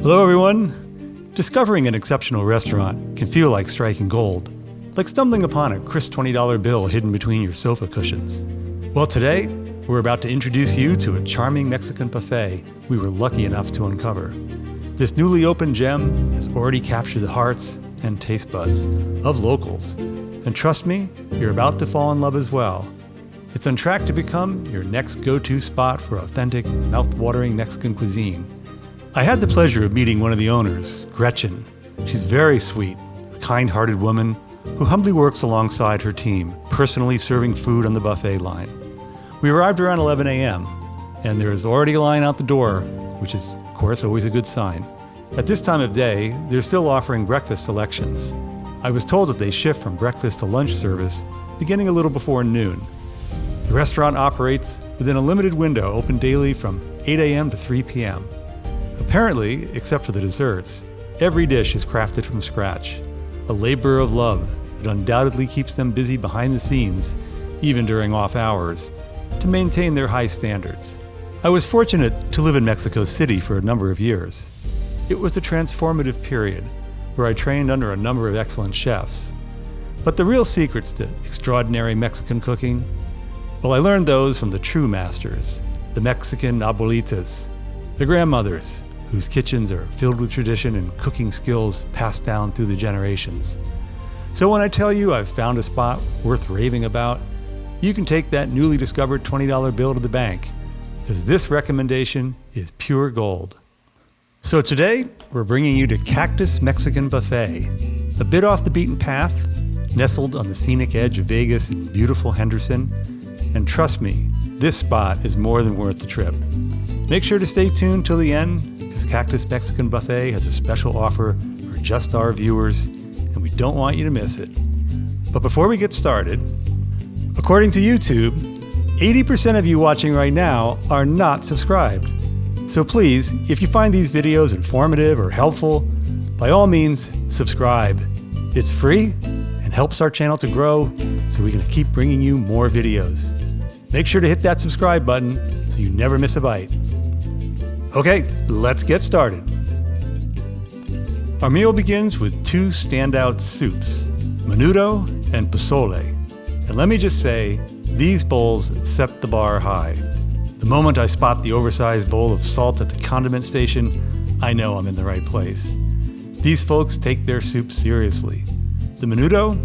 Hello everyone! Discovering an exceptional restaurant can feel like striking gold, like stumbling upon a crisp $20 bill hidden between your sofa cushions. Well, today, we're about to introduce you to a charming Mexican buffet we were lucky enough to uncover. This newly opened gem has already captured the hearts and taste buds of locals. And trust me, you're about to fall in love as well. It's on track to become your next go-to spot for authentic, mouth-watering Mexican cuisine. I had the pleasure of meeting one of the owners, Gretchen. She's very sweet, a kind-hearted woman who humbly works alongside her team, personally serving food on the buffet line. We arrived around 11 a.m., and there is already a line out the door, which is, of course, always a good sign. At this time of day, they're still offering breakfast selections. I was told that they shift from breakfast to lunch service beginning a little before noon. The restaurant operates within a limited window open daily from 8 a.m. to 3 p.m. Apparently, except for the desserts, every dish is crafted from scratch, a labor of love that undoubtedly keeps them busy behind the scenes, even during off hours, to maintain their high standards. I was fortunate to live in Mexico City for a number of years. It was a transformative period where I trained under a number of excellent chefs. But the real secrets to extraordinary Mexican cooking, well, I learned those from the true masters, the Mexican abuelitas, the grandmothers, whose kitchens are filled with tradition and cooking skills passed down through the generations. So when I tell you I've found a spot worth raving about, you can take that newly discovered $20 bill to the bank, because this recommendation is pure gold. So today, we're bringing you to Cactus Mexican Buffet, a bit off the beaten path, nestled on the scenic edge of Vegas and beautiful Henderson. And trust me, this spot is more than worth the trip. Make sure to stay tuned till the end, because Cactus Mexican Buffet has a special offer for just our viewers, and we don't want you to miss it. But before we get started, according to YouTube, 80% of you watching right now are not subscribed. So please, if you find these videos informative or helpful, by all means, subscribe. It's free and helps our channel to grow so we can keep bringing you more videos. Make sure to hit that subscribe button so you never miss a bite. Okay, let's get started. Our meal begins with two standout soups, Menudo and Pozole. And let me just say, these bowls set the bar high. The moment I spot the oversized bowl of salt at the condiment station, I know I'm in the right place. These folks take their soup seriously. The Menudo,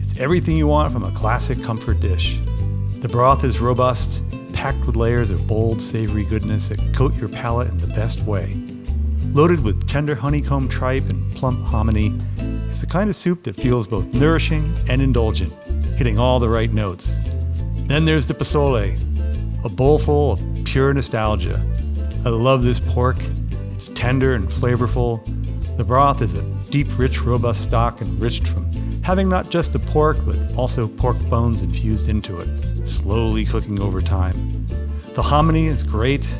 it's everything you want from a classic comfort dish. The broth is robust, packed with layers of bold, savory goodness that coat your palate in the best way. Loaded with tender honeycomb tripe and plump hominy, it's the kind of soup that feels both nourishing and indulgent, hitting all the right notes. Then there's the pozole, a bowl full of pure nostalgia. I love this pork. It's tender and flavorful. The broth is a deep, rich, robust stock enriched from having not just the pork, but also pork bones infused into it, slowly cooking over time. The hominy is great,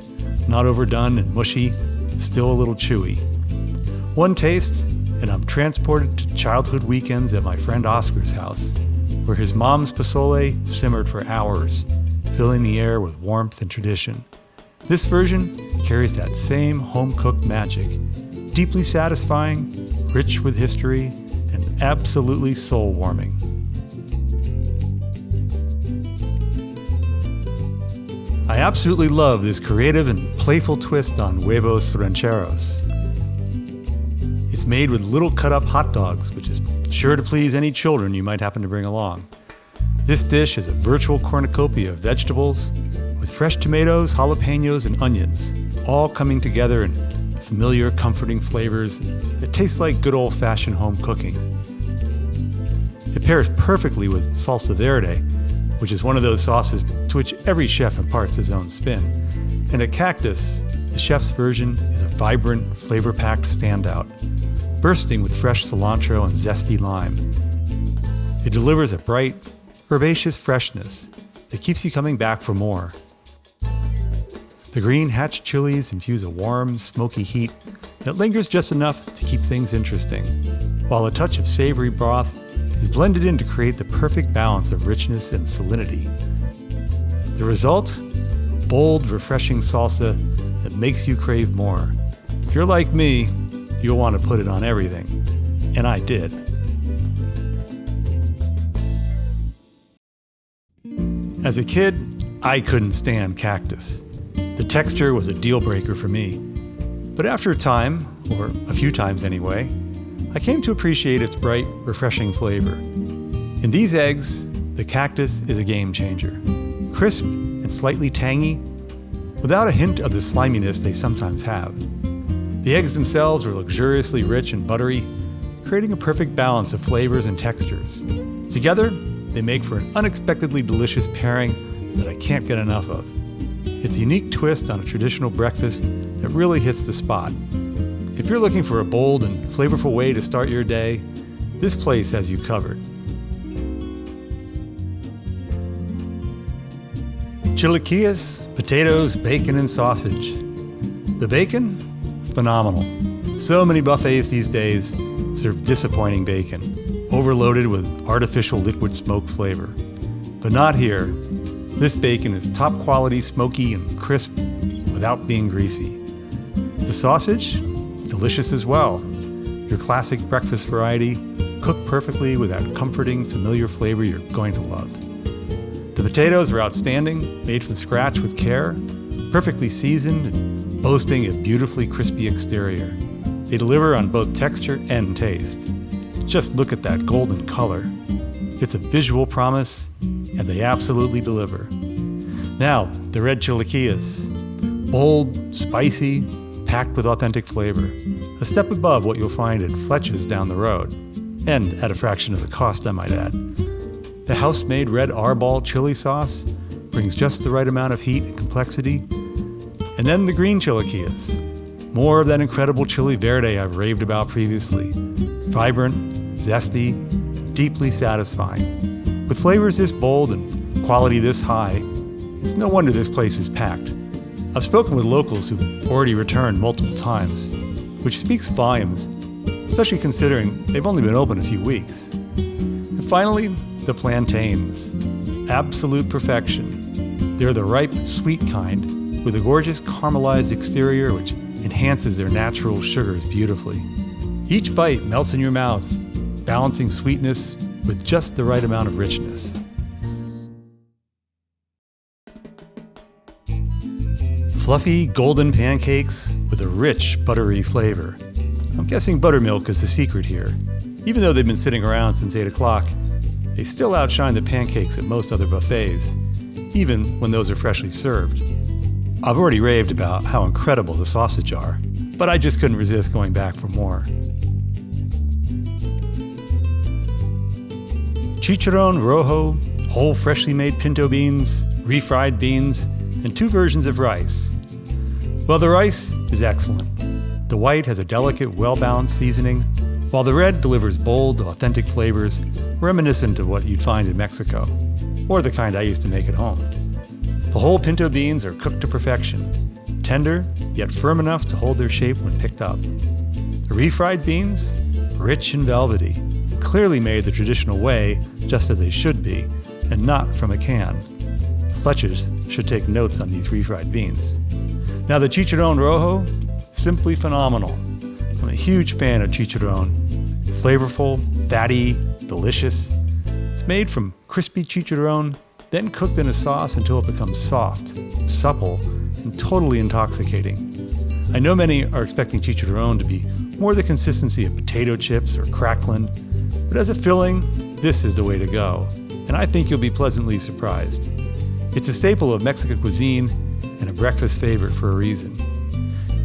not overdone and mushy, still a little chewy. One taste, and I'm transported to childhood weekends at my friend Oscar's house, where his mom's pozole simmered for hours, filling the air with warmth and tradition. This version carries that same home-cooked magic, deeply satisfying, rich with history, and absolutely soul-warming. I absolutely love this creative and playful twist on Huevos Rancheros. It's made with little cut-up hot dogs, which is sure to please any children you might happen to bring along. This dish is a virtual cornucopia of vegetables with fresh tomatoes, jalapenos, and onions, all coming together in familiar, comforting flavors that taste like good old-fashioned home cooking. It pairs perfectly with salsa verde, which is one of those sauces to which every chef imparts his own spin. And at Cactus, the chef's version is a vibrant, flavor-packed standout, bursting with fresh cilantro and zesty lime. It delivers a bright, herbaceous freshness that keeps you coming back for more. The green hatch chilies infuse a warm, smoky heat that lingers just enough to keep things interesting, while a touch of savory broth is blended in to create the perfect balance of richness and salinity. The result? Bold, refreshing salsa that makes you crave more. If you're like me, you'll want to put it on everything. And I did. As a kid, I couldn't stand Cactus. The texture was a deal breaker for me. But after a time, or a few times anyway, I came to appreciate its bright, refreshing flavor. In these eggs, the Cactus is a game changer. Crisp and slightly tangy, without a hint of the sliminess they sometimes have. The eggs themselves are luxuriously rich and buttery, creating a perfect balance of flavors and textures. Together, they make for an unexpectedly delicious pairing that I can't get enough of. It's a unique twist on a traditional breakfast that really hits the spot. If you're looking for a bold and flavorful way to start your day, this place has you covered. Chilaquiles, potatoes, bacon, and sausage. The bacon? Phenomenal. So many buffets these days serve disappointing bacon, overloaded with artificial liquid smoke flavor. But not here. This bacon is top quality, smoky, and crisp without being greasy. The sausage? Delicious as well. Your classic breakfast variety, cooked perfectly with that comforting, familiar flavor you're going to love. The potatoes are outstanding, made from scratch with care, perfectly seasoned, and boasting a beautifully crispy exterior. They deliver on both texture and taste. Just look at that golden color. It's a visual promise, and they absolutely deliver. Now, the red chilaquiles. Bold, spicy, packed with authentic flavor. A step above what you'll find at Fletch's down the road. And at a fraction of the cost, I might add. The house-made red arbol chili sauce brings just the right amount of heat and complexity. And then the green chilaquiles. More of that incredible chili verde I've raved about previously. Vibrant, zesty, deeply satisfying. With flavors this bold and quality this high, it's no wonder this place is packed. I've spoken with locals who've already returned multiple times, which speaks volumes, especially considering they've only been open a few weeks. And finally, the plantains. Absolute perfection. They're the ripe, sweet kind, with a gorgeous caramelized exterior which enhances their natural sugars beautifully. Each bite melts in your mouth, balancing sweetness with just the right amount of richness. Fluffy, golden pancakes with a rich, buttery flavor. I'm guessing buttermilk is the secret here. Even though they've been sitting around since 8 o'clock, they still outshine the pancakes at most other buffets, even when those are freshly served. I've already raved about how incredible the sausage are, but I just couldn't resist going back for more. Chicharron, Rojo, whole freshly made pinto beans, refried beans, and 2 versions of rice. Well, the rice is excellent. The white has a delicate, well-balanced seasoning, while the red delivers bold, authentic flavors reminiscent of what you'd find in Mexico, or the kind I used to make at home. The whole pinto beans are cooked to perfection, tender, yet firm enough to hold their shape when picked up. The refried beans, rich and velvety, clearly made the traditional way, just as they should be, and not from a can. Fletchers should take notes on these refried beans. Now the Chicharron Rojo, simply phenomenal. I'm a huge fan of chicharron. Flavorful, fatty, delicious. It's made from crispy chicharron, then cooked in a sauce until it becomes soft, supple, and totally intoxicating. I know many are expecting chicharron to be more the consistency of potato chips or crackling, but as a filling, this is the way to go, and I think you'll be pleasantly surprised. It's a staple of Mexican cuisine and a breakfast favorite for a reason.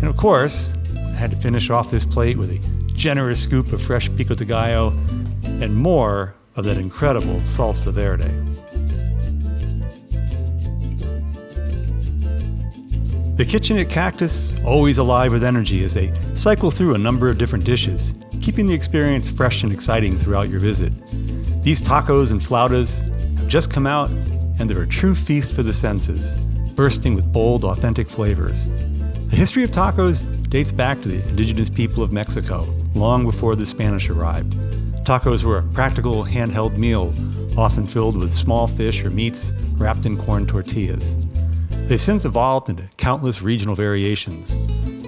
And of course, I had to finish off this plate with a generous scoop of fresh pico de gallo and more of that incredible salsa verde. The kitchen at Cactus, always alive with energy as they cycle through a number of different dishes, keeping the experience fresh and exciting throughout your visit. These tacos and flautas have just come out, and they're a true feast for the senses, bursting with bold, authentic flavors. The history of tacos dates back to the indigenous people of Mexico, long before the Spanish arrived. Tacos were a practical, handheld meal, often filled with small fish or meats wrapped in corn tortillas. They've since evolved into countless regional variations,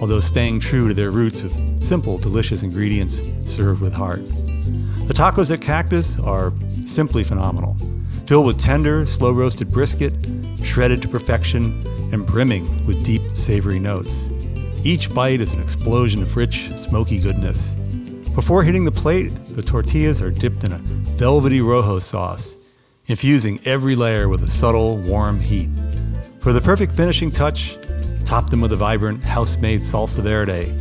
although staying true to their roots of simple, delicious ingredients served with heart. The tacos at Cactus are simply phenomenal, filled with tender, slow-roasted brisket, shredded to perfection, and brimming with deep, savory notes. Each bite is an explosion of rich, smoky goodness. Before hitting the plate, the tortillas are dipped in a velvety Rojo sauce, infusing every layer with a subtle, warm heat. For the perfect finishing touch, top them with a vibrant, house-made salsa verde,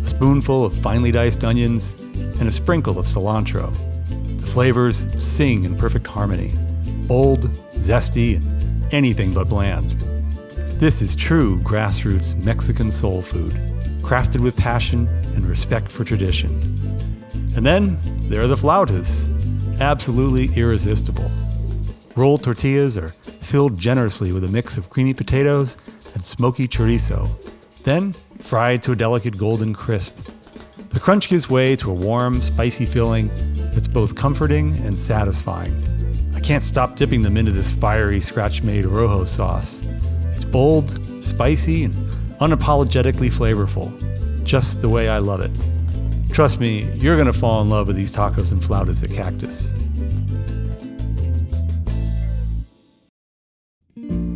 a spoonful of finely diced onions, and a sprinkle of cilantro. The flavors sing in perfect harmony, bold, zesty, and anything but bland. This is true grassroots Mexican soul food, crafted with passion and respect for tradition. And then there are the Flautas, absolutely irresistible. Rolled tortillas are filled generously with a mix of creamy potatoes and smoky chorizo, then fried to a delicate golden crisp. The crunch gives way to a warm, spicy filling that's both comforting and satisfying. I can't stop dipping them into this fiery, scratch-made Rojo sauce. It's bold, spicy, and unapologetically flavorful, just the way I love it. Trust me, you're going to fall in love with these tacos and flautas at Cactus.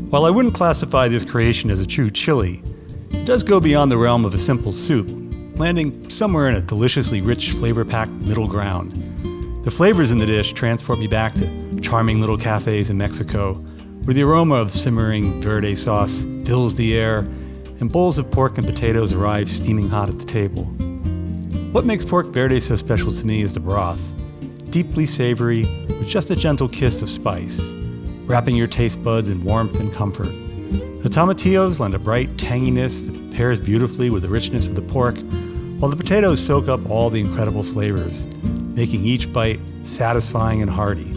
While I wouldn't classify this creation as a true chili, it does go beyond the realm of a simple soup, landing somewhere in a deliciously rich, flavor-packed middle ground. The flavors in the dish transport me back to charming little cafes in Mexico, where the aroma of simmering Verde sauce fills the air and bowls of pork and potatoes arrive steaming hot at the table. What makes pork Verde so special to me is the broth, deeply savory with just a gentle kiss of spice, wrapping your taste buds in warmth and comfort. The tomatillos lend a bright tanginess that pairs beautifully with the richness of the pork, while the potatoes soak up all the incredible flavors, making each bite satisfying and hearty.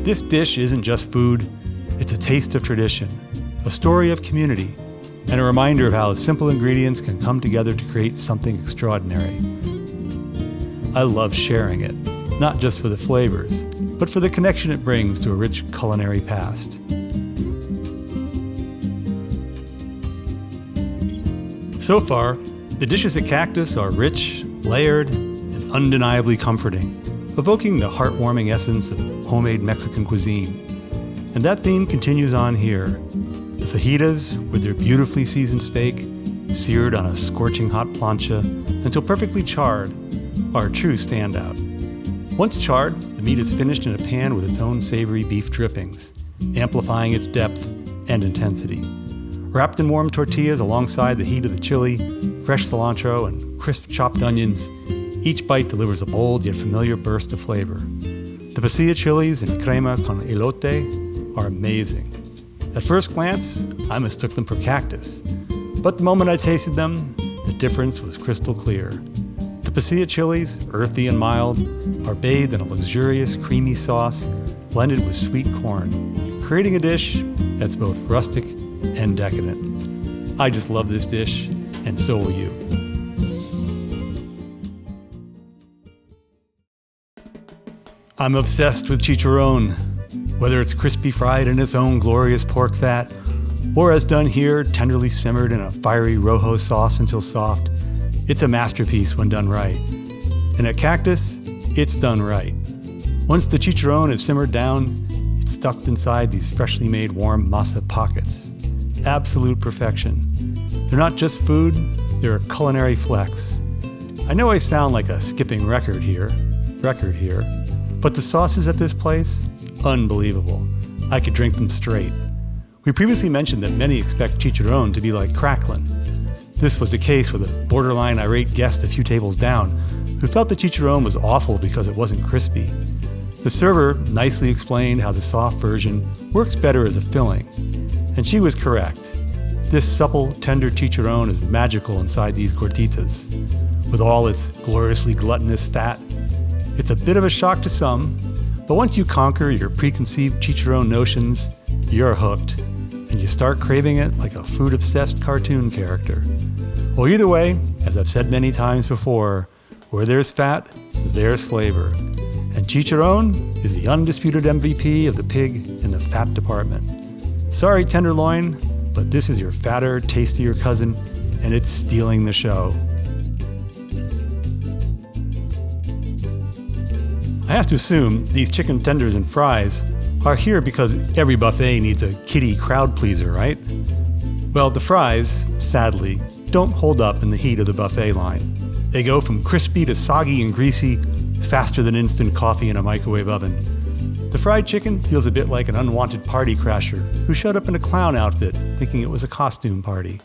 This dish isn't just food, it's a taste of tradition, a story of community, and a reminder of how simple ingredients can come together to create something extraordinary. I love sharing it, not just for the flavors, but for the connection it brings to a rich culinary past. So far, the dishes at Cactus are rich, layered, and undeniably comforting, evoking the heartwarming essence of homemade Mexican cuisine. And that theme continues on here. The fajitas, with their beautifully seasoned steak, seared on a scorching hot plancha until perfectly charred, are a true standout. Once charred, the meat is finished in a pan with its own savory beef drippings, amplifying its depth and intensity. Wrapped in warm tortillas alongside the heat of the chili, fresh cilantro, and crisp chopped onions, each bite delivers a bold yet familiar burst of flavor. The Pasilla chilies and crema con elote are amazing. At first glance, I mistook them for Cactus, but the moment I tasted them, the difference was crystal clear. The Pasilla chilies, earthy and mild, are bathed in a luxurious, creamy sauce blended with sweet corn, creating a dish that's both rustic and decadent. I just love this dish, and so will you. I'm obsessed with Chicharron. Whether it's crispy fried in its own glorious pork fat, or as done here, tenderly simmered in a fiery Rojo sauce until soft, it's a masterpiece when done right. And at Cactus, it's done right. Once the chicharron is simmered down, it's stuffed inside these freshly made warm masa pockets. Absolute perfection. They're not just food, they're a culinary flex. I know I sound like a skipping record here, but the sauces at this place, unbelievable. I could drink them straight. We previously mentioned that many expect chicharron to be like crackling. This was the case with a borderline irate guest a few tables down who felt the chicharron was awful because it wasn't crispy. The server nicely explained how the soft version works better as a filling, and she was correct. This supple, tender chicharron is magical inside these gorditas. With all its gloriously gluttonous fat, it's a bit of a shock to some, but once you conquer your preconceived chicharron notions, you're hooked, and you start craving it like a food-obsessed cartoon character. Well, either way, as I've said many times before, where there's fat, there's flavor. And chicharron is the undisputed MVP of the pig in the fat department. Sorry, tenderloin, but this is your fatter, tastier cousin, and it's stealing the show. I have to assume these chicken tenders and fries are here because every buffet needs a kiddie crowd pleaser, right? Well, the fries, sadly, don't hold up in the heat of the buffet line. They go from crispy to soggy and greasy faster than instant coffee in a microwave oven. The fried chicken feels a bit like an unwanted party crasher who showed up in a clown outfit thinking it was a costume party.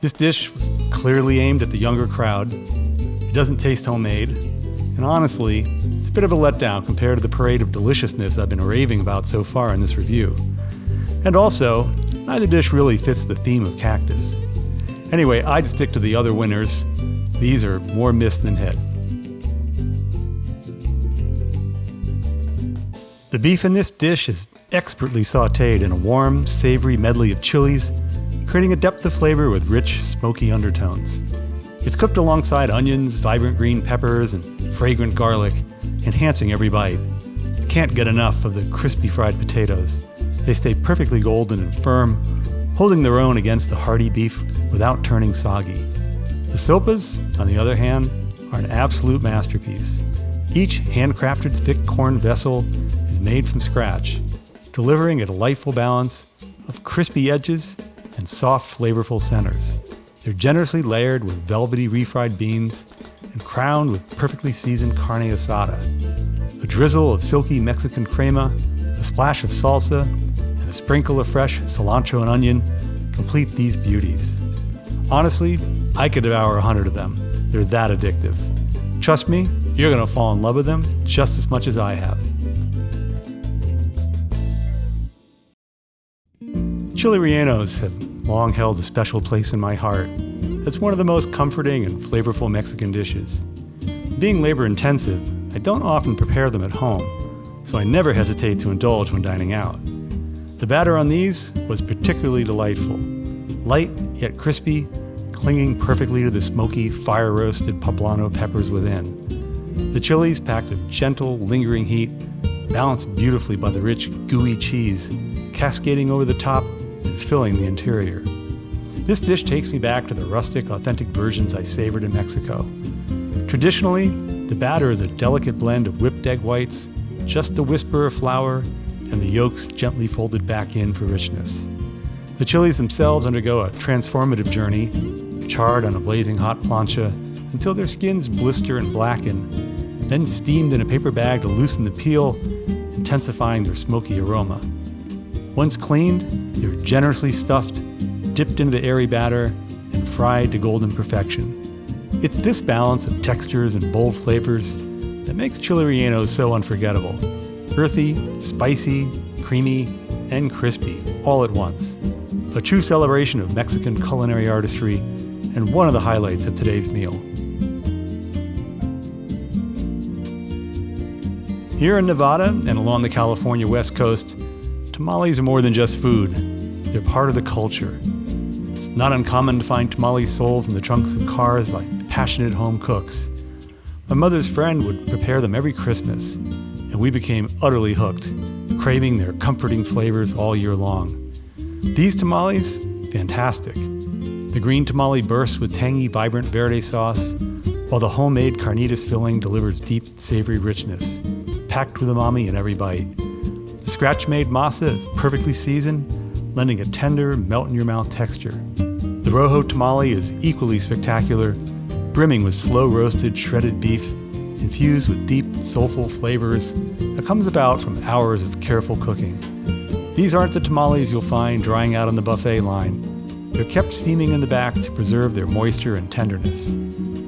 This dish was clearly aimed at the younger crowd. It doesn't taste homemade, and honestly, it's a bit of a letdown compared to the parade of deliciousness I've been raving about so far in this review. And also, neither dish really fits the theme of Cactus. Anyway, I'd stick to the other winners. These are more miss than hit. The beef in this dish is expertly sautéed in a warm, savory medley of chilies, creating a depth of flavor with rich, smoky undertones. It's cooked alongside onions, vibrant green peppers, and fragrant garlic, enhancing every bite. I can't get enough of the crispy fried potatoes. They stay perfectly golden and firm, holding their own against the hearty beef without turning soggy. The sopas, on the other hand, are an absolute masterpiece. Each handcrafted thick corn vessel is made from scratch, delivering a delightful balance of crispy edges and soft, flavorful centers. They're generously layered with velvety refried beans and crowned with perfectly seasoned carne asada. A drizzle of silky Mexican crema, a splash of salsa, and a sprinkle of fresh cilantro and onion complete these beauties. Honestly, I could devour 100 of them. They're that addictive. Trust me, you're going to fall in love with them just as much as I have. Chile rellenos have long held a special place in my heart. It's one of the most comforting and flavorful Mexican dishes. Being labor-intensive, I don't often prepare them at home, so I never hesitate to indulge when dining out. The batter on these was particularly delightful. Light yet crispy, clinging perfectly to the smoky, fire-roasted poblano peppers within. The chilies packed a gentle, lingering heat, balanced beautifully by the rich, gooey cheese, cascading over the top and filling the interior. This dish takes me back to the rustic, authentic versions I savored in Mexico. Traditionally, the batter is a delicate blend of whipped egg whites, just a whisper of flour, and the yolks gently folded back in for richness. The chilies themselves undergo a transformative journey, charred on a blazing hot plancha until their skins blister and blacken, then steamed in a paper bag to loosen the peel, intensifying their smoky aroma. Once cleaned, they're generously stuffed, dipped into the airy batter, and fried to golden perfection. It's this balance of textures and bold flavors that makes chile rellenos so unforgettable. Earthy, spicy, creamy, and crispy, all at once. A true celebration of Mexican culinary artistry and one of the highlights of today's meal. Here in Nevada and along the California West Coast, tamales are more than just food. They're part of the culture. It's not uncommon to find tamales sold from the trunks of cars by passionate home cooks. My mother's friend would prepare them every Christmas, and we became utterly hooked, craving their comforting flavors all year long. These tamales, fantastic. The green tamale bursts with tangy, vibrant Verde sauce, while the homemade carnitas filling delivers deep, savory richness, packed with umami in every bite. The scratch-made masa is perfectly seasoned, lending a tender, melt-in-your-mouth texture. The Rojo tamale is equally spectacular, brimming with slow-roasted, shredded beef, infused with deep, soulful flavors that comes about from hours of careful cooking. These aren't the tamales you'll find drying out on the buffet line. They're kept steaming in the back to preserve their moisture and tenderness.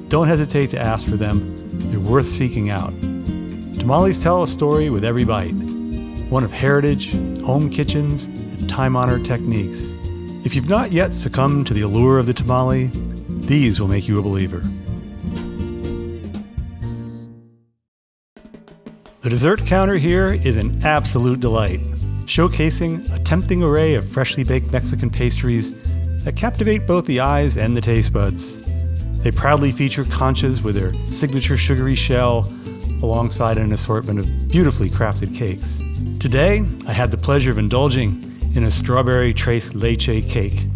Don't hesitate to ask for them. They're worth seeking out. Tamales tell a story with every bite, one of heritage, home kitchens, and time-honored techniques. If you've not yet succumbed to the allure of the tamale, these will make you a believer. The dessert counter here is an absolute delight, showcasing a tempting array of freshly baked Mexican pastries that captivate both the eyes and the taste buds. They proudly feature conchas with their signature sugary shell, alongside an assortment of beautifully crafted cakes. Today, I had the pleasure of indulging in a strawberry tres leche cake,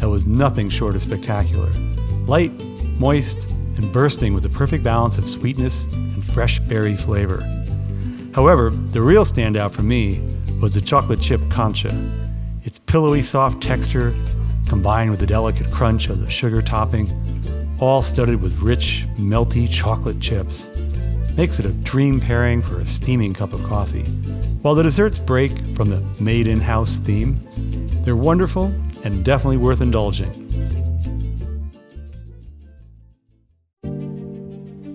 that was nothing short of spectacular. Light, moist, and bursting with the perfect balance of sweetness and fresh berry flavor. However, the real standout for me was the chocolate chip concha. Its pillowy soft texture, combined with the delicate crunch of the sugar topping, all studded with rich, melty chocolate chips, makes it a dream pairing for a steaming cup of coffee. While the desserts break from the made in-house theme, they're wonderful and definitely worth indulging.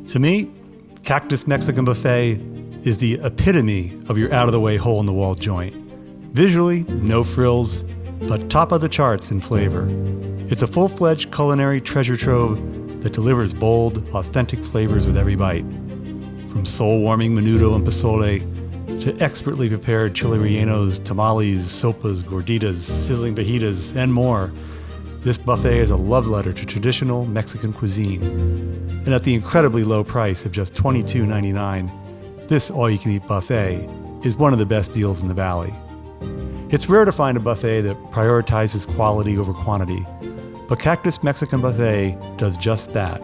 To me, Cactus Mexican Buffet is the epitome of your out-of-the-way hole-in-the-wall joint. Visually, no frills, but top of the charts in flavor. It's a full-fledged culinary treasure trove that delivers bold, authentic flavors with every bite. From soul-warming menudo and pozole to expertly prepared chile rellenos, tamales, sopas, gorditas, sizzling fajitas, and more, this buffet is a love letter to traditional Mexican cuisine. And at the incredibly low price of just $22.99, this all-you-can-eat buffet is one of the best deals in the Valley. It's rare to find a buffet that prioritizes quality over quantity, but Cactus Mexican Buffet does just that.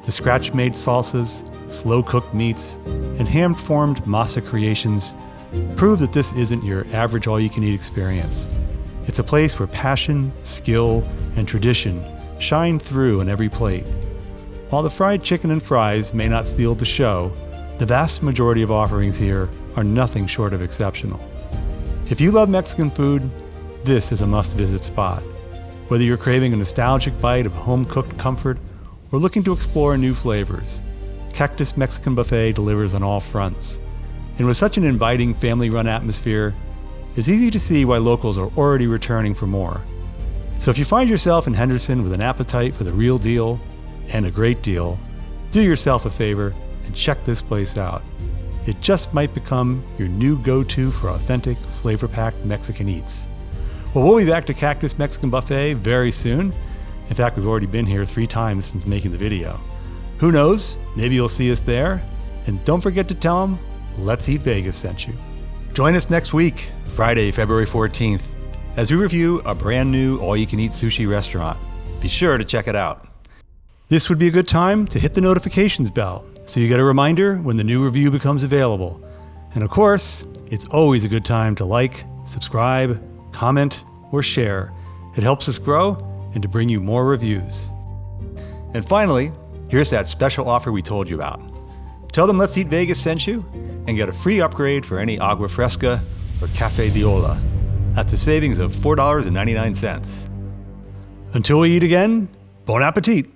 The scratch-made salsas, slow-cooked meats, and hand-formed masa creations prove that this isn't your average all-you-can-eat experience. It's a place where passion, skill, and tradition shine through in every plate. While the fried chicken and fries may not steal the show, the vast majority of offerings here are nothing short of exceptional. If you love Mexican food, this is a must-visit spot. Whether you're craving a nostalgic bite of home-cooked comfort or looking to explore new flavors, Cactus Mexican Buffet delivers on all fronts. And with such an inviting family-run atmosphere, it's easy to see why locals are already returning for more. So if you find yourself in Henderson with an appetite for the real deal and a great deal, do yourself a favor and check this place out. It just might become your new go-to for authentic, flavor-packed Mexican eats. Well, we'll be back to Cactus Mexican Buffet very soon. In fact, we've already been here 3 times since making the video. Who knows? Maybe you'll see us there. And don't forget to tell them, Let's Eat Vegas sent you. Join us next week, Friday, February 14th, as we review a brand new all-you-can-eat sushi restaurant. Be sure to check it out. This would be a good time to hit the notifications bell so you get a reminder when the new review becomes available. And of course, it's always a good time to like, subscribe, comment, or share. It helps us grow and to bring you more reviews. And finally, here's that special offer we told you about. Tell them Let's Eat Vegas sent you and get a free upgrade for any agua fresca or cafe viola. That's a savings of $4.99. Until we eat again, bon appetit!